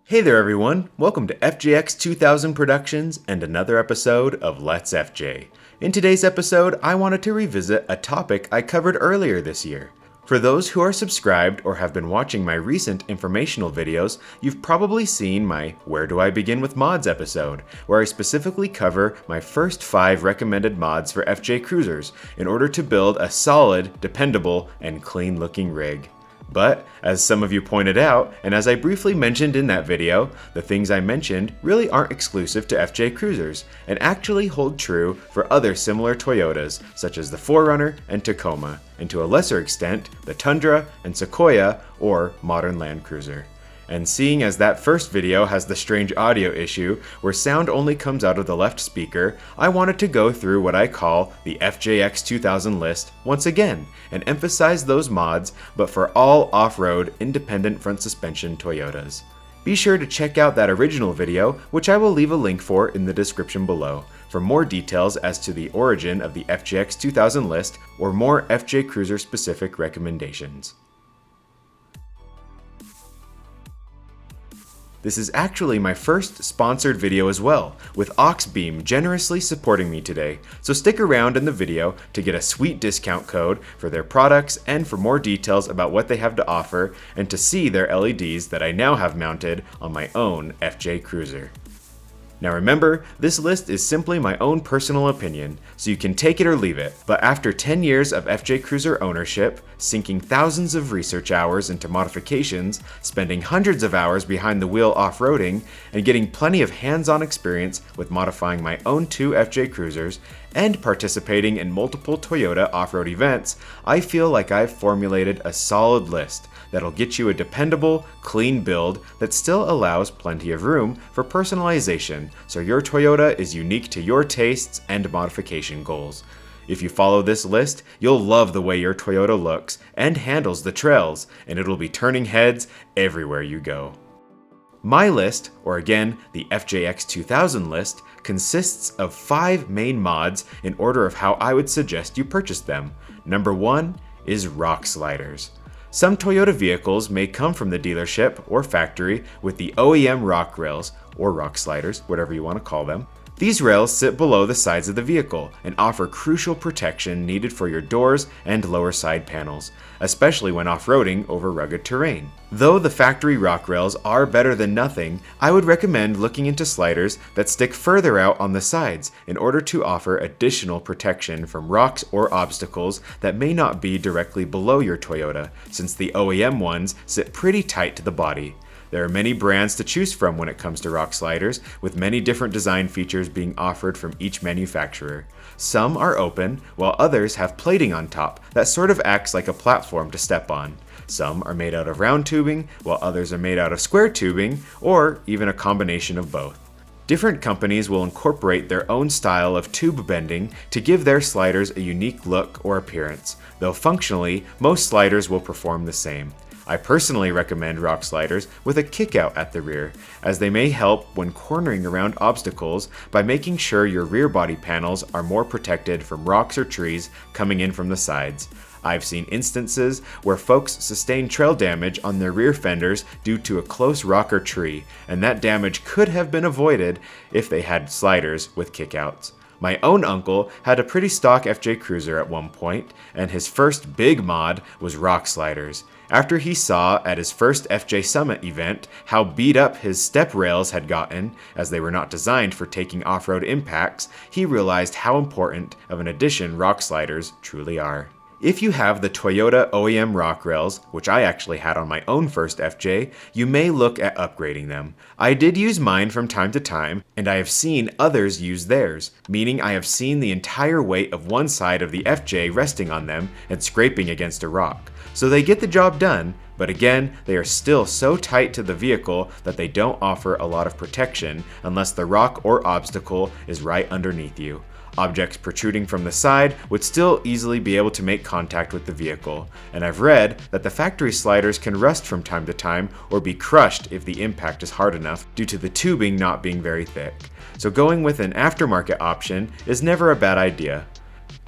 Hey there everyone, welcome to FJX2000 Productions and another episode of Let's FJ. In today's episode, I wanted to revisit a topic I covered earlier this year. For those who are subscribed or have been watching my recent informational videos, you've probably seen my Where Do I Begin with Mods episode, where I specifically cover my first 5 recommended mods for FJ Cruisers in order to build a solid, dependable, and clean looking rig. But, as some of you pointed out, and as I briefly mentioned in that video, the things I mentioned really aren't exclusive to FJ Cruisers, and actually hold true for other similar Toyotas, such as the 4Runner and Tacoma, and to a lesser extent, the Tundra and Sequoia, or modern Land Cruiser. And seeing as that first video has the strange audio issue where sound only comes out of the left speaker, I wanted to go through what I call the FJX2000 list once again and emphasize those mods, but for all off-road independent front suspension Toyotas. Be sure to check out that original video, which I will leave a link for in the description below, for more details as to the origin of the FJX2000 list or more FJ Cruiser specific recommendations. This is actually my first sponsored video as well, with Oxbeam generously supporting me today, so stick around in the video to get a sweet discount code for their products and for more details about what they have to offer and to see their LEDs that I now have mounted on my own FJ Cruiser. Now remember, this list is simply my own personal opinion, so you can take it or leave it, but after 10 years of FJ Cruiser ownership, sinking thousands of research hours into modifications, spending hundreds of hours behind the wheel off-roading, and getting plenty of hands-on experience with modifying my own 2 FJ Cruisers, and participating in multiple Toyota off-road events, I feel like I've formulated a solid list that'll get you a dependable, clean build that still allows plenty of room for personalization, so your Toyota is unique to your tastes and modification goals. If you follow this list, you'll love the way your Toyota looks and handles the trails, and it'll be turning heads everywhere you go. My list, or again, the FJX2000 list, consists of 5 main mods in order of how I would suggest you purchase them. Number 1 is rock sliders. Some Toyota vehicles may come from the dealership or factory with the OEM rock rails, or rock sliders, whatever you want to call them. These rails sit below the sides of the vehicle and offer crucial protection needed for your doors and lower side panels, especially when off-roading over rugged terrain. Though the factory rock rails are better than nothing, I would recommend looking into sliders that stick further out on the sides in order to offer additional protection from rocks or obstacles that may not be directly below your Toyota, since the OEM ones sit pretty tight to the body. There are many brands to choose from when it comes to rock sliders, with many different design features being offered from each manufacturer. Some are open, while others have plating on top that sort of acts like a platform to step on. Some are made out of round tubing, while others are made out of square tubing, or even a combination of both. Different companies will incorporate their own style of tube bending to give their sliders a unique look or appearance, though functionally, most sliders will perform the same. I personally recommend rock sliders with a kickout at the rear, as they may help when cornering around obstacles by making sure your rear body panels are more protected from rocks or trees coming in from the sides. I've seen instances where folks sustain trail damage on their rear fenders due to a close rock or tree, and that damage could have been avoided if they had sliders with kickouts. My own uncle had a pretty stock FJ Cruiser at one point, and his first big mod was rock sliders. After he saw at his first FJ Summit event how beat up his step rails had gotten, as they were not designed for taking off-road impacts, he realized how important of an addition rock sliders truly are. If you have the Toyota OEM rock rails, which I actually had on my own first FJ, you may look at upgrading them. I did use mine from time to time, and I have seen others use theirs, meaning I have seen the entire weight of one side of the FJ resting on them and scraping against a rock. So they get the job done, but again, they are still so tight to the vehicle that they don't offer a lot of protection unless the rock or obstacle is right underneath you. Objects protruding from the side would still easily be able to make contact with the vehicle, and I've read that the factory sliders can rust from time to time or be crushed if the impact is hard enough due to the tubing not being very thick. So going with an aftermarket option is never a bad idea.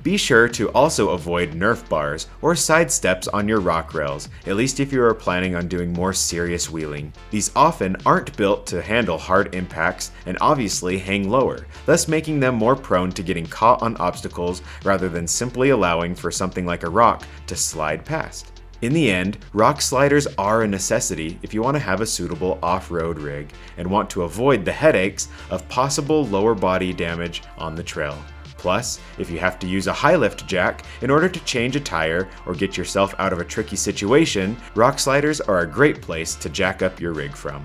Be sure to also avoid Nerf bars or side steps on your rock rails, at least if you are planning on doing more serious wheeling. These often aren't built to handle hard impacts and obviously hang lower, thus making them more prone to getting caught on obstacles rather than simply allowing for something like a rock to slide past. In the end, rock sliders are a necessity if you want to have a suitable off-road rig and want to avoid the headaches of possible lower body damage on the trail. Plus, if you have to use a high lift jack in order to change a tire or get yourself out of a tricky situation, rock sliders are a great place to jack up your rig from.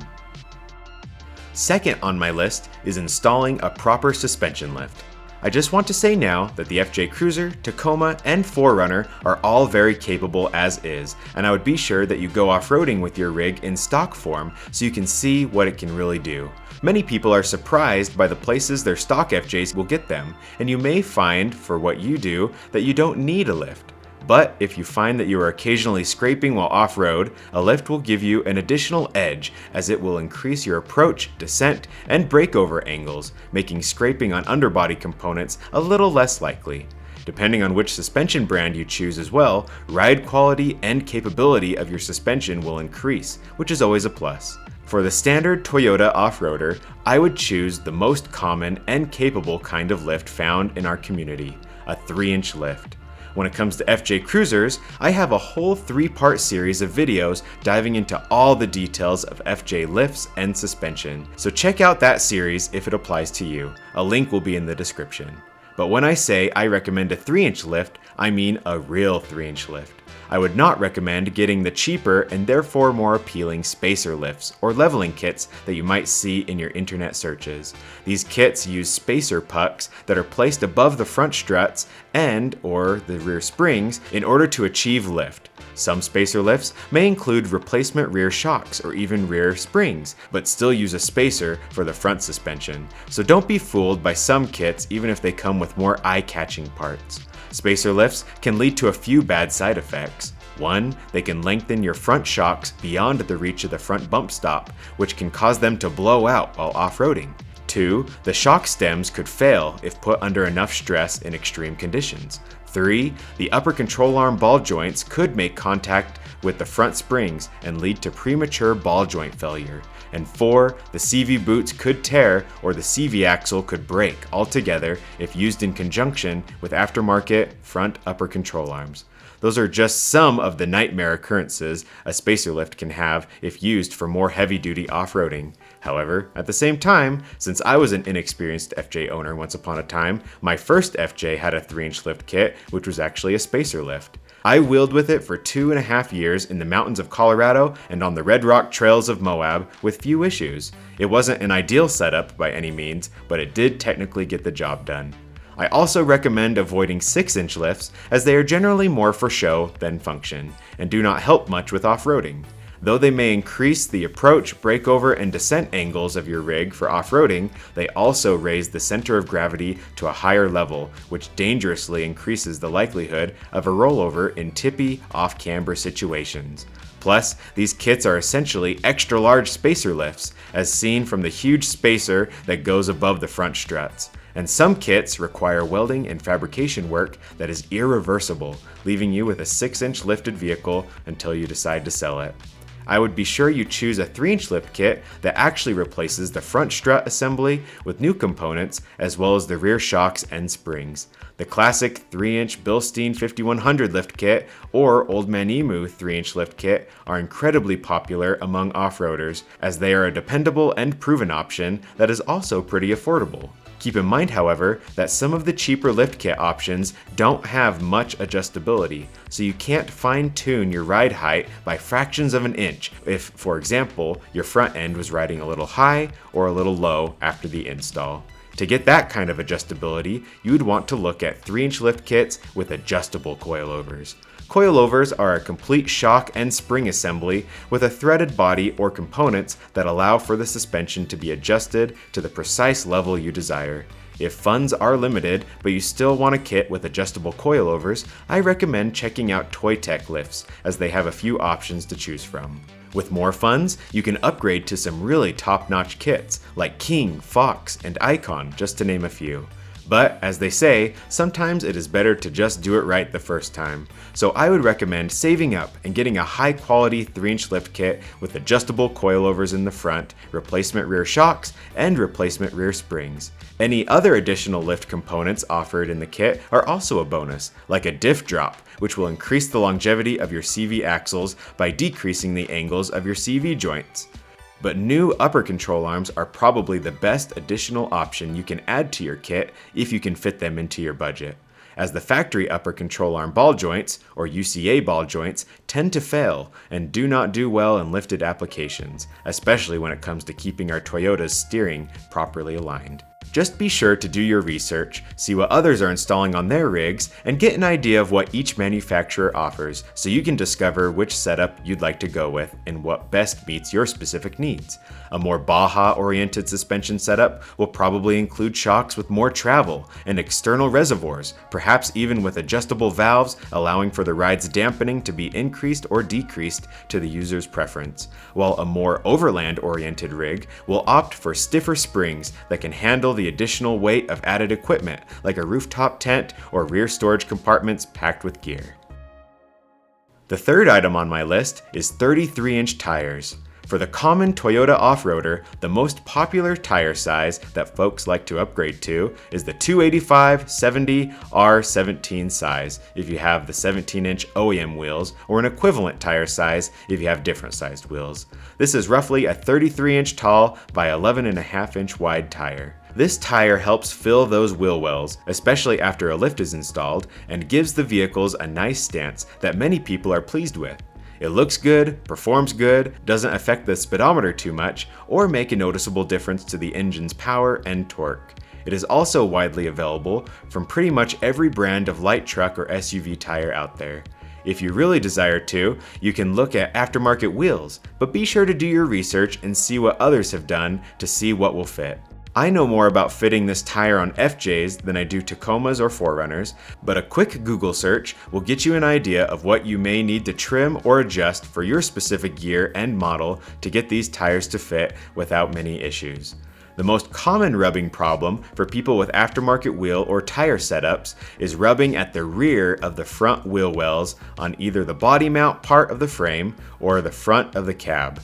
Second on my list is installing a proper suspension lift. I just want to say now that the FJ Cruiser, Tacoma, and 4Runner are all very capable as is, and I would be sure that you go off-roading with your rig in stock form so you can see what it can really do. Many people are surprised by the places their stock FJs will get them, and you may find, for what you do, that you don't need a lift. But if you find that you are occasionally scraping while off-road, a lift will give you an additional edge as it will increase your approach, descent, and breakover angles, making scraping on underbody components a little less likely. Depending on which suspension brand you choose as well, ride quality and capability of your suspension will increase, which is always a plus. For the standard Toyota off-roader, I would choose the most common and capable kind of lift found in our community, a 3-inch lift. When it comes to FJ Cruisers, I have a whole 3-part series of videos diving into all the details of FJ lifts and suspension, so check out that series if it applies to you. A link will be in the description. But when I say I recommend a 3-inch lift, I mean a real 3-inch lift. I would not recommend getting the cheaper and therefore more appealing spacer lifts or leveling kits that you might see in your internet searches. These kits use spacer pucks that are placed above the front struts and/or the rear springs in order to achieve lift. Some spacer lifts may include replacement rear shocks or even rear springs, but still use a spacer for the front suspension. So don't be fooled by some kits even if they come with more eye-catching parts. Spacer lifts can lead to a few bad side effects. 1, they can lengthen your front shocks beyond the reach of the front bump stop, which can cause them to blow out while off-roading. 2, the shock stems could fail if put under enough stress in extreme conditions. 3, the upper control arm ball joints could make contact with the front springs and lead to premature ball joint failure. And 4, the CV boots could tear or the CV axle could break altogether if used in conjunction with aftermarket front upper control arms. Those are just some of the nightmare occurrences a spacer lift can have if used for more heavy-duty off-roading. However, at the same time, since I was an inexperienced FJ owner once upon a time, my first FJ had a 3-inch lift kit, which was actually a spacer lift. I wheeled with it for 2.5 years in the mountains of Colorado and on the Red Rock trails of Moab with few issues. It wasn't an ideal setup by any means, but it did technically get the job done. I also recommend avoiding 6-inch lifts as they are generally more for show than function and do not help much with off-roading. Though they may increase the approach, breakover, and descent angles of your rig for off-roading, they also raise the center of gravity to a higher level, which dangerously increases the likelihood of a rollover in tippy, off-camber situations. Plus, these kits are essentially extra-large spacer lifts, as seen from the huge spacer that goes above the front struts. And some kits require welding and fabrication work that is irreversible, leaving you with a 6-inch lifted vehicle until you decide to sell it. I would be sure you choose a 3-inch lift kit that actually replaces the front strut assembly with new components as well as the rear shocks and springs. The classic 3-inch Bilstein 5100 lift kit or Old Man Emu 3-inch lift kit are incredibly popular among off-roaders as they are a dependable and proven option that is also pretty affordable. Keep in mind, however, that some of the cheaper lift kit options don't have much adjustability, so you can't fine-tune your ride height by fractions of an inch if, for example, your front end was riding a little high or a little low after the install. To get that kind of adjustability, you would want to look at 3-inch lift kits with adjustable coilovers. Coilovers are a complete shock and spring assembly with a threaded body or components that allow for the suspension to be adjusted to the precise level you desire. If funds are limited, but you still want a kit with adjustable coilovers, I recommend checking out Toytech lifts as they have a few options to choose from. With more funds, you can upgrade to some really top-notch kits like King, Fox, and Icon, just to name a few. But as they say, sometimes it is better to just do it right the first time. So I would recommend saving up and getting a high quality 3-inch lift kit with adjustable coilovers in the front, replacement rear shocks, and replacement rear springs. Any other additional lift components offered in the kit are also a bonus, like a diff drop, which will increase the longevity of your CV axles by decreasing the angles of your CV joints. But new upper control arms are probably the best additional option you can add to your kit if you can fit them into your budget, as the factory upper control arm ball joints, or UCA ball joints, tend to fail and do not do well in lifted applications, especially when it comes to keeping our Toyota's steering properly aligned. Just be sure to do your research, see what others are installing on their rigs, and get an idea of what each manufacturer offers so you can discover which setup you'd like to go with and what best meets your specific needs. A more Baja-oriented suspension setup will probably include shocks with more travel and external reservoirs, perhaps even with adjustable valves allowing for the ride's dampening to be increased or decreased to the user's preference, while a more overland-oriented rig will opt for stiffer springs that can handle the additional weight of added equipment like a rooftop tent or rear storage compartments packed with gear. The third item on my list is 33-inch tires. For the common Toyota off-roader, the most popular tire size that folks like to upgrade to is the 285/70 R17 size if you have the 17-inch OEM wheels, or an equivalent tire size if you have different sized wheels. This is roughly a 33-inch tall by 11.5-inch wide tire. This tire helps fill those wheel wells, especially after a lift is installed, and gives the vehicles a nice stance that many people are pleased with. It looks good, performs good, doesn't affect the speedometer too much, or make a noticeable difference to the engine's power and torque. It is also widely available from pretty much every brand of light truck or SUV tire out there. If you really desire to, you can look at aftermarket wheels, but be sure to do your research and see what others have done to see what will fit. I know more about fitting this tire on FJs than I do Tacomas or 4Runners, but a quick Google search will get you an idea of what you may need to trim or adjust for your specific year and model to get these tires to fit without many issues. The most common rubbing problem for people with aftermarket wheel or tire setups is rubbing at the rear of the front wheel wells on either the body mount part of the frame or the front of the cab.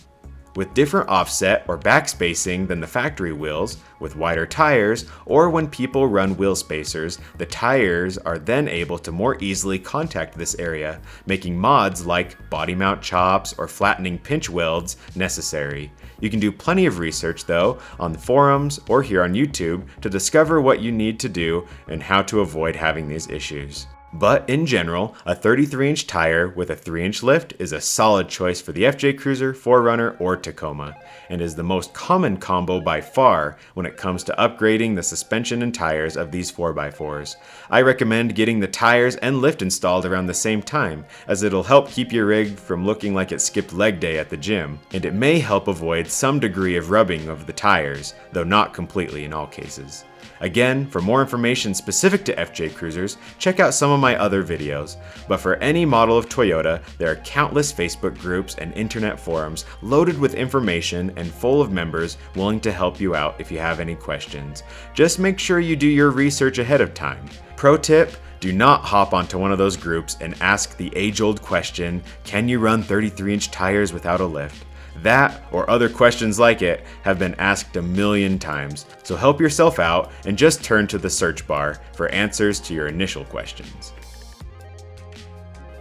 With different offset or back spacing than the factory wheels, with wider tires, or when people run wheel spacers, the tires are then able to more easily contact this area, making mods like body mount chops or flattening pinch welds necessary. You can do plenty of research though on the forums or here on YouTube to discover what you need to do and how to avoid having these issues. But in general, a 33-inch tire with a 3-inch lift is a solid choice for the FJ Cruiser, 4Runner, or Tacoma, and is the most common combo by far when it comes to upgrading the suspension and tires of these 4x4s. I recommend getting the tires and lift installed around the same time, as it'll help keep your rig from looking like it skipped leg day at the gym, and it may help avoid some degree of rubbing of the tires, though not completely in all cases. Again, for more information specific to FJ Cruisers, check out some of my other videos. But for any model of Toyota, there are countless Facebook groups and internet forums loaded with information and full of members willing to help you out if you have any questions. Just make sure you do your research ahead of time. Pro tip: do not hop onto one of those groups and ask the age-old question, can you run 33-inch tires without a lift? That, or other questions like it, have been asked a million times, so help yourself out and just turn to the search bar for answers to your initial questions.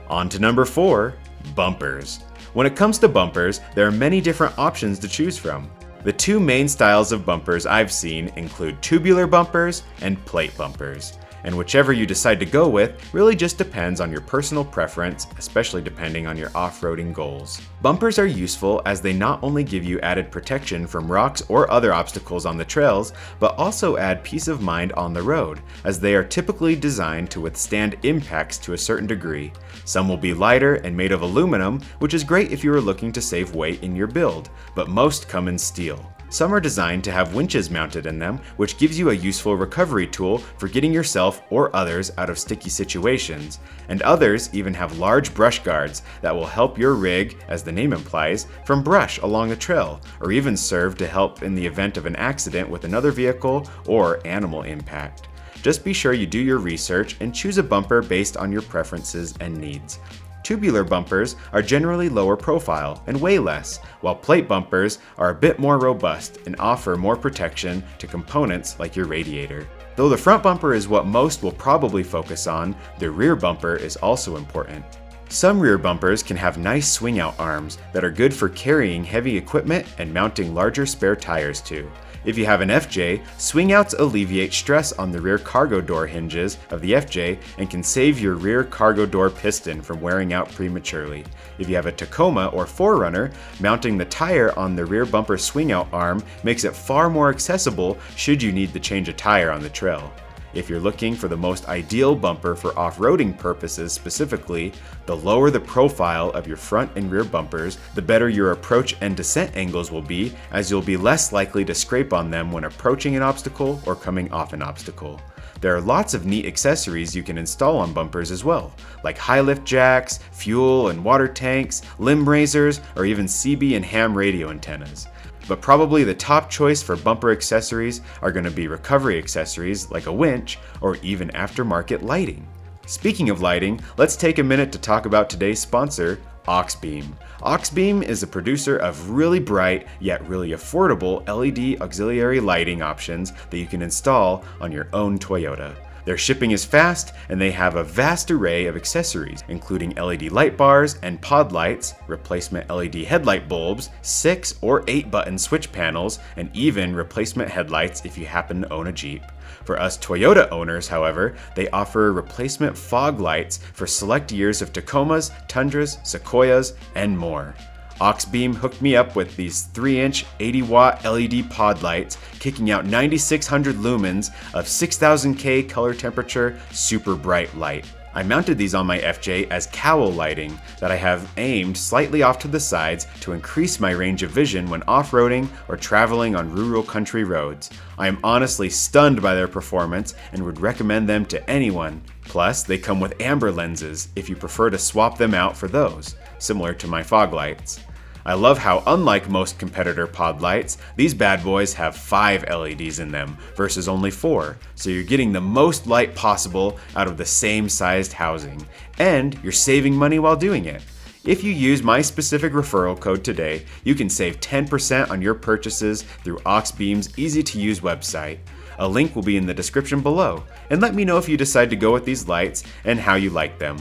On to number 4, bumpers. When it comes to bumpers, there are many different options to choose from. The two main styles of bumpers I've seen include tubular bumpers and plate bumpers. And whichever you decide to go with really just depends on your personal preference, especially depending on your off-roading goals. Bumpers are useful as they not only give you added protection from rocks or other obstacles on the trails, but also add peace of mind on the road, as they are typically designed to withstand impacts to a certain degree. Some will be lighter and made of aluminum, which is great if you are looking to save weight in your build, but most come in steel. Some are designed to have winches mounted in them, which gives you a useful recovery tool for getting yourself or others out of sticky situations, and others even have large brush guards that will help your rig, as the name implies, from brush along a trail, or even serve to help in the event of an accident with another vehicle or animal impact. Just be sure you do your research and choose a bumper based on your preferences and needs. Tubular bumpers are generally lower profile and weigh less, while plate bumpers are a bit more robust and offer more protection to components like your radiator. Though the front bumper is what most will probably focus on, the rear bumper is also important. Some rear bumpers can have nice swing-out arms that are good for carrying heavy equipment and mounting larger spare tires to. If you have an FJ, swing-outs alleviate stress on the rear cargo door hinges of the FJ and can save your rear cargo door piston from wearing out prematurely. If you have a Tacoma or 4Runner, mounting the tire on the rear bumper swing-out arm makes it far more accessible should you need to change a tire on the trail. If you're looking for the most ideal bumper for off-roading purposes specifically, the lower the profile of your front and rear bumpers, the better your approach and descent angles will be, as you'll be less likely to scrape on them when approaching an obstacle or coming off an obstacle. There are lots of neat accessories you can install on bumpers as well, like high lift jacks, fuel and water tanks, limb raisers, or even CB and ham radio antennas. But probably the top choice for bumper accessories are going to be recovery accessories like a winch or even aftermarket lighting. Speaking of lighting, let's take a minute to talk about today's sponsor, Auxbeam. Auxbeam is a producer of really bright yet really affordable LED auxiliary lighting options that you can install on your own Toyota. Their shipping is fast, and they have a vast array of accessories, including LED light bars and pod lights, replacement LED headlight bulbs, 6 or 8 button switch panels, and even replacement headlights if you happen to own a Jeep. For us Toyota owners, however, they offer replacement fog lights for select years of Tacomas, Tundras, Sequoias, and more. Auxbeam hooked me up with these 3-inch 80-watt LED pod lights, kicking out 9600 lumens of 6000K color temperature, super bright light. I mounted these on my FJ as cowl lighting that I have aimed slightly off to the sides to increase my range of vision when off-roading or traveling on rural country roads. I am honestly stunned by their performance and would recommend them to anyone. Plus, they come with amber lenses if you prefer to swap them out for those, similar to my fog lights. I love how, unlike most competitor pod lights, these bad boys have 5 LEDs in them versus only 4, so you're getting the most light possible out of the same sized housing, and you're saving money while doing it. If you use my specific referral code today, you can save 10% on your purchases through Auxbeam's easy-to-use website. A link will be in the description below, and let me know if you decide to go with these lights and how you like them.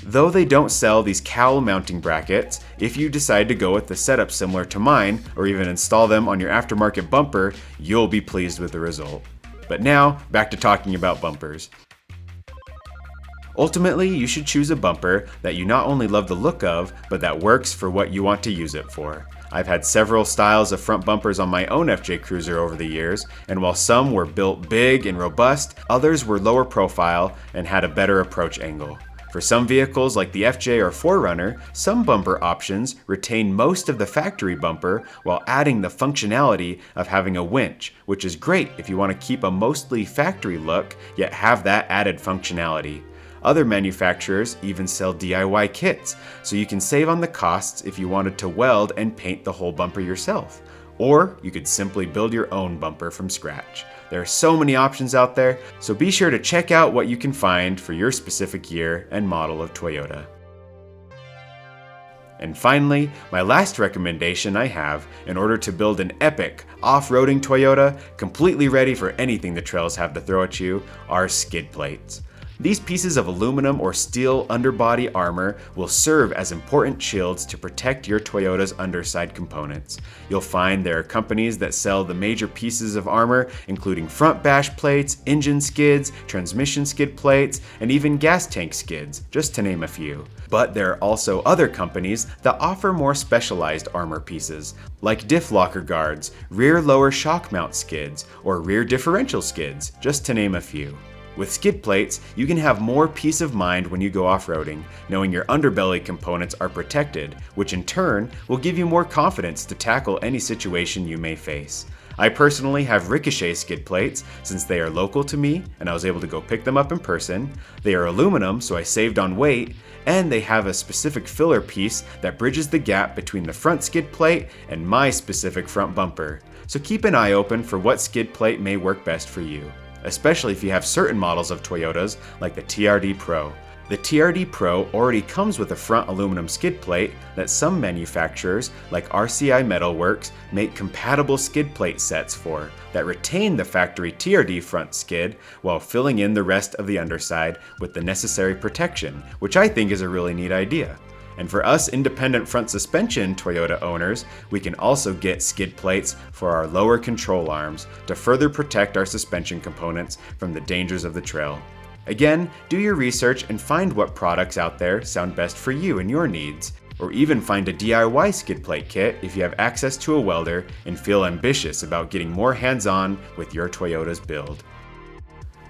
Though they don't sell these cowl mounting brackets, if you decide to go with the setup similar to mine, or even install them on your aftermarket bumper, you'll be pleased with the result. But now, back to talking about bumpers. Ultimately, you should choose a bumper that you not only love the look of, but that works for what you want to use it for. I've had several styles of front bumpers on my own FJ Cruiser over the years, and while some were built big and robust, others were lower profile and had a better approach angle. For some vehicles like the FJ or 4Runner, some bumper options retain most of the factory bumper while adding the functionality of having a winch, which is great if you want to keep a mostly factory look yet have that added functionality. Other manufacturers even sell DIY kits, so you can save on the costs if you wanted to weld and paint the whole bumper yourself. Or you could simply build your own bumper from scratch. There are so many options out there, so be sure to check out what you can find for your specific year and model of Toyota. And finally, my last recommendation I have in order to build an epic off-roading Toyota, completely ready for anything the trails have to throw at you, are skid plates. These pieces of aluminum or steel underbody armor will serve as important shields to protect your Toyota's underside components. You'll find there are companies that sell the major pieces of armor, including front bash plates, engine skids, transmission skid plates, and even gas tank skids, just to name a few. But there are also other companies that offer more specialized armor pieces, like diff locker guards, rear lower shock mount skids, or rear differential skids, just to name a few. With skid plates, you can have more peace of mind when you go off-roading, knowing your underbelly components are protected, which in turn will give you more confidence to tackle any situation you may face. I personally have Ricochet skid plates since they are local to me and I was able to go pick them up in person. They are aluminum, so I saved on weight, and they have a specific filler piece that bridges the gap between the front skid plate and my specific front bumper. So keep an eye open for what skid plate may work best for you. especially if you have certain models of Toyotas like the TRD Pro. The TRD Pro already comes with a front aluminum skid plate that some manufacturers, like RCI Metalworks, make compatible skid plate sets for that retain the factory TRD front skid while filling in the rest of the underside with the necessary protection, which I think is a really neat idea. And for us independent front suspension Toyota owners, we can also get skid plates for our lower control arms to further protect our suspension components from the dangers of the trail. Again, do your research and find what products out there sound best for you and your needs, or even find a DIY skid plate kit if you have access to a welder and feel ambitious about getting more hands-on with your Toyota's build.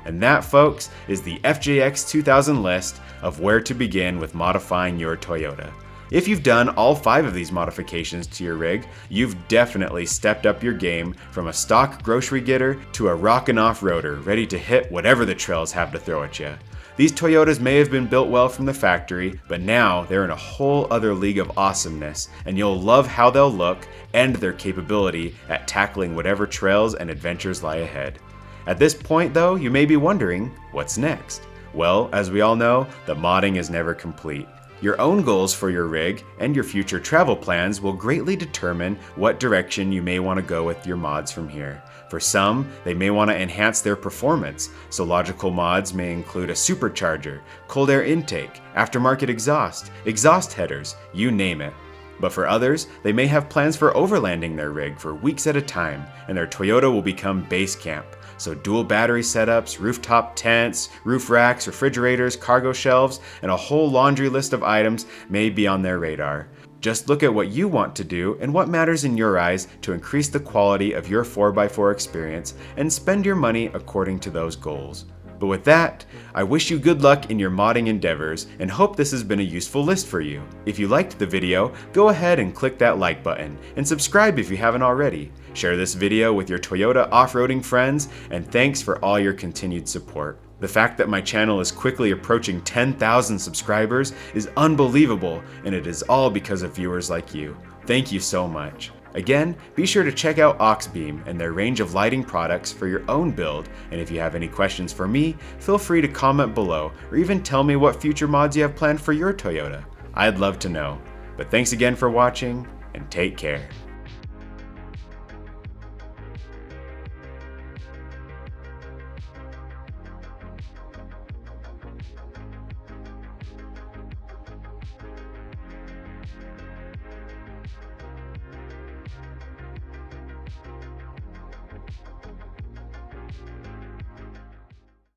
And that, folks, is the FJX2000 list of where to begin with modifying your Toyota. If you've done all 5 of these modifications to your rig, you've definitely stepped up your game from a stock grocery getter to a rockin' off-roader ready to hit whatever the trails have to throw at you. These Toyotas may have been built well from the factory, but now they're in a whole other league of awesomeness, and you'll love how they'll look and their capability at tackling whatever trails and adventures lie ahead. At this point though, you may be wondering, what's next? Well, as we all know, the modding is never complete. Your own goals for your rig and your future travel plans will greatly determine what direction you may want to go with your mods from here. For some, they may want to enhance their performance, so logical mods may include a supercharger, cold air intake, aftermarket exhaust headers, you name it. But for others, they may have plans for overlanding their rig for weeks at a time, and their Toyota will become base camp. So dual battery setups, rooftop tents, roof racks, refrigerators, cargo shelves, and a whole laundry list of items may be on their radar. Just look at what you want to do and what matters in your eyes to increase the quality of your 4x4 experience and spend your money according to those goals. But with that, I wish you good luck in your modding endeavors and hope this has been a useful list for you. If you liked the video, go ahead and click that like button and subscribe if you haven't already. Share this video with your Toyota off-roading friends, and thanks for all your continued support. The fact that my channel is quickly approaching 10,000 subscribers is unbelievable, and it is all because of viewers like you. Thank you so much. Again, be sure to check out Oxbeam and their range of lighting products for your own build, and if you have any questions for me, feel free to comment below or even tell me what future mods you have planned for your Toyota. I'd love to know. But thanks again for watching, and take care.